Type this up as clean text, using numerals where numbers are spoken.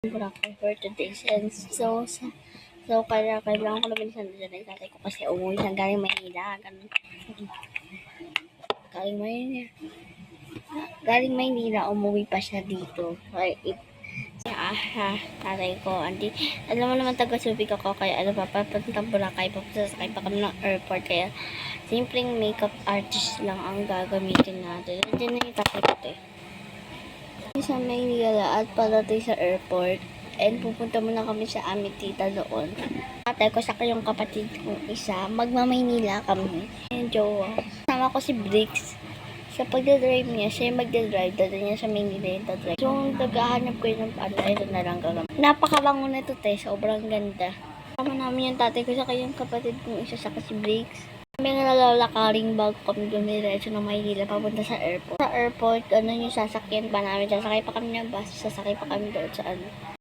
Boracay for today's and so kaya kailangan ko na bilisan dyan ay tatay ko kasi umuwi siya galing Maynila. Galing Maynila, umuwi pa siya dito. Tatay ko, alam mo naman taga-Subic ako, kaya papunta Boracay, papasasakay pa kami ng airport, kaya simpleng makeup artist lang ang gagamitin natin. Diyan na yung tatay ko sa Maynila at padating sa airport, and pupunta muna kami sa aming tita doon. Tatay ko sa yung kapatid kong isa, magmamaynila kami. And jowa. Sama ko si Bricks. Sa pagdadrive niya, siya yung magdadrive. Dada niya sa Maynila yung dadrive. So, naghahanap ko yun ng ito na lang gagawin. Napakabango na ito, sobrang ganda. Sama namin yung tatay ko sa kayong kapatid kong isa sa si Bricks. May nalalakaring bago kami dumiretso ng Maynila papunta sa airport. Sa airport, yung sasakyan pa namin. Sasakay pa kami ng bus. Sasakay pa kami doon sa